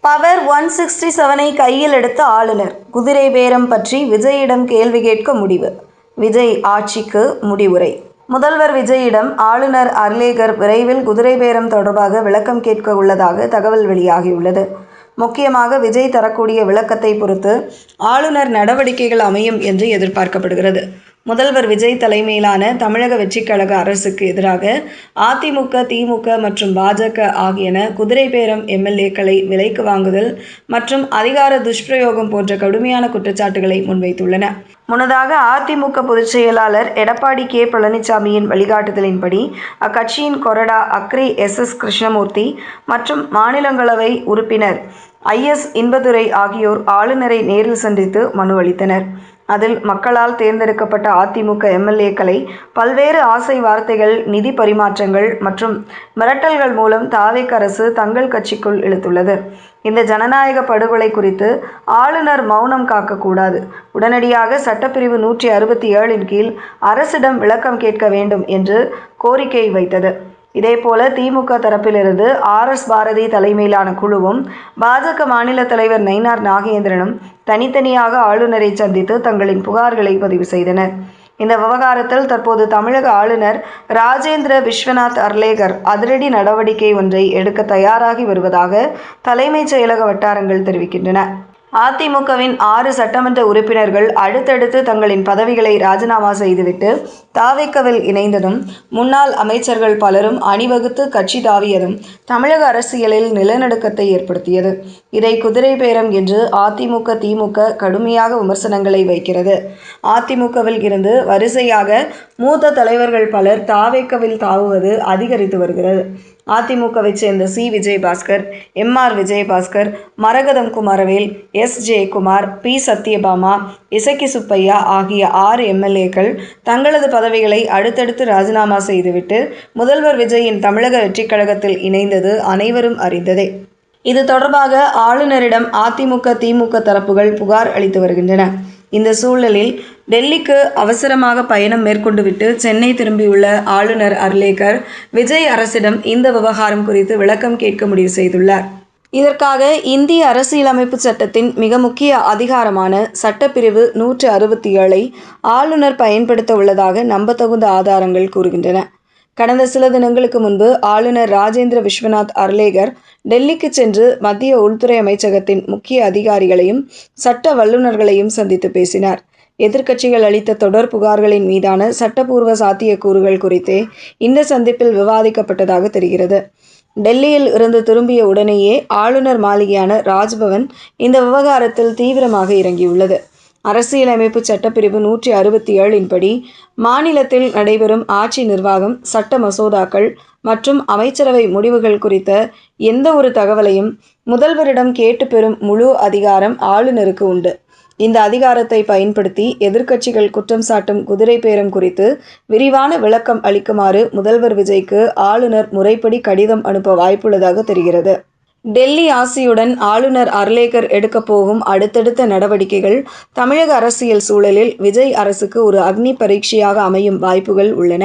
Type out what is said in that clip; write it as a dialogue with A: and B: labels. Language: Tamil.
A: பவர் 167ஐ கையில் எடுத்த ஆளுநர். குதிரை பேரம் பற்றி விஜயிடம் கேள்வி கேட்க முடிவு. விஜய் ஆட்சிக்கு முடிவுரை. முதல்வர் விஜயிடம் ஆளுநர் அர்லேகர் விரைவில் குதிரை பேரம் தொடர்பாக விளக்கம் கேட்க உள்ளதாக தகவல் வெளியாகியுள்ளது. முக்கியமாக விஜய் தரக்கூடிய விளக்கத்தை பொறுத்து ஆளுநர் நடவடிக்கைகள் அமையும் என்று எதிர்பார்க்கப்படுகிறது. முதல்வர் விஜய் தலைமையிலான தமிழக வெற்றிக் கழக அரசுக்கு எதிராக அதிமுக, திமுக மற்றும் பாஜக ஆகியன குதிரை பேரம், எம்எல்ஏக்களை விலைக்கு வாங்குதல் மற்றும் அதிகார துஷ்பிரயோகம் போன்ற கடுமையான குற்றச்சாட்டுகளை முன்வைத்துள்ளன. முன்னதாக அதிமுக பொதுச் செயலாளர் எடப்பாடி கே. பழனிசாமியின் வழிகாட்டுதலின்படி அக்கட்சியின் கொறடா அக்ரி எஸ். கிருஷ்ணமூர்த்தி மற்றும் மாநிலங்களவை உறுப்பினர் IS. இன்பதுரை ஆகியோர் ஆளுநரை நேரில் சந்தித்து மனு அளித்தனர். அதில் மக்களால் தேர்ந்தெடுக்கப்பட்ட அதிமுக எம்எல்ஏக்களை பல்வேறு ஆசை வார்த்தைகள், நிதி பரிமாற்றங்கள் மற்றும் மிரட்டல்கள் மூலம் தாவேக் அரசு தங்கள் கட்சிக்குள் இழுத்துள்ளது. இந்த ஜனநாயக படுகொலை குறித்து ஆளுநர் மௌனம் காக்கக்கூடாது. உடனடியாக சட்டப்பிரிவு 167 கீழ் அரசிடம் விளக்கம் கேட்க வேண்டும் என்று கோரிக்கை வைத்தது. இதேபோல திமுக தரப்பிலிருந்து RS. பாரதி தலைமையிலான குழுவும் பாஜக மாநில தலைவர் நயினார் நாகேந்திரனும் தனித்தனியாக ஆளுநரை சந்தித்து தங்களின் புகார்களை பதிவு செய்தனர். இந்த விவகாரத்தில் தற்போது தமிழக ஆளுநர் ராஜேந்திர விஸ்வநாத் அர்லேகர் அதிரடி நடவடிக்கை ஒன்றை எடுக்க தயாராகி வருவதாக தலைமைச் செயலக வட்டாரங்கள் தெரிவிக்கின்றன. அதிமுகவின் 6 சட்டமன்ற உறுப்பினர்கள் அடுத்தடுத்து தங்களின் பதவிகளை ராஜினாமா செய்துவிட்டு தாவேக்கவில் இணைந்ததும், முன்னாள் அமைச்சர்கள் பலரும் அணிவகுத்து கட்சி தாவியதும் தமிழக அரசியலில் நிலநடுக்கத்தை ஏற்படுத்தியது. இதை குதிரை பேரம் என்று அதிமுக, திமுக கடுமையாக விமர்சனங்களை வைக்கிறது. அதிமுகவில் இருந்து வரிசையாக மூத்த தலைவர்கள் பலர் தாவேக்கவில் தாவுவது அதிகரித்து வருகிறது. அதிமுகவை சேர்ந்த C. விஜயபாஸ்கர், MR. விஜயபாஸ்கர், மரகதம் குமரவேல், S. ஜெயக்குமார், P. சத்யபாமா, இசக்கி சுப்பையா ஆகிய 6 எம்எல்ஏக்கள் தங்களது பதவிகளை அடுத்தடுத்து ராஜினாமா செய்துவிட்டு முதல்வர் விஜயின் தமிழக வெற்றிக் கழகத்தில் இணைந்தது அனைவரும் அறிந்ததே. இது தொடர்பாக ஆளுநரிடம் அதிமுக, திமுக தரப்புகள் புகார் அளித்து வருகின்றன. இந்த சூழலில் டெல்லிக்கு அவசரமாக பயணம் மேற்கொண்டுவிட்டு சென்னை திரும்பியுள்ள ஆளுநர் அர்லேகர் விஜய் அரசிடம் இந்த விவகாரம் குறித்து விளக்கம் கேட்க முடிவு செய்துள்ளார். இதற்காக இந்திய அரசியலமைப்பு சட்டத்தின் மிக முக்கிய அதிகாரமான சட்டப்பிரிவு 167ஐ ஆளுநர் பயன்படுத்த உள்ளதாக நம்பத்தகுந்த ஆதாரங்கள் கூறுகின்றன. கடந்த சில தினங்களுக்கு முன்பு ஆளுநர் ராஜேந்திர விஸ்வநாத் அர்லேகர் டெல்லிக்கு சென்று மத்திய உள்துறை அமைச்சகத்தின் முக்கிய அதிகாரிகளையும் சட்ட வல்லுநர்களையும் சந்தித்து பேசினார். எதிர்க்கட்சிகள் அளித்த தொடர் புகார்களின் மீதான சட்டப்பூர்வ சாத்தியக்கூறுகள் குறித்தே இந்த சந்திப்பில் விவாதிக்கப்பட்டதாக தெரிகிறது. டெல்லியில் இருந்து திரும்பிய உடனேயே ஆளுநர் மாளிகையான ராஜ்பவன் இந்த விவகாரத்தில் தீவிரமாக இறங்கியுள்ளது. அரசியலமைப்பு சட்டப்பிரிவு 167 படி மாநிலத்தில் நடைபெறும் ஆட்சி நிர்வாகம், சட்ட மசோதாக்கள் மற்றும் அமைச்சரவை முடிவுகள் குறித்த எந்த ஒரு தகவலையும் முதல்வரிடம் கேட்டு பெறும் முழு அதிகாரம் ஆளுநருக்கு உண்டு. இந்த அதிகாரத்தை பயன்படுத்தி எதிர்க்கட்சிகள் குற்றம் சாட்டும் குதிரை பேரம் குறித்து விரிவான விளக்கம் அளிக்குமாறு முதல்வர் விஜய்க்கு ஆளுநர் முறைப்படி கடிதம் அனுப்ப வாய்ப்புள்ளதாக தெரிகிறது. டெல்லி ஆசியுடன் ஆளுநர் அர்லேகர் எடுக்கப் போகும் அடுத்தடுத்த நடவடிக்கைகள் தமிழக அரசியல் சூழலில் விஜய் அரசுக்கு ஒரு அக்னி பரீட்சையாக அமையும் வாய்ப்புகள் உள்ளன.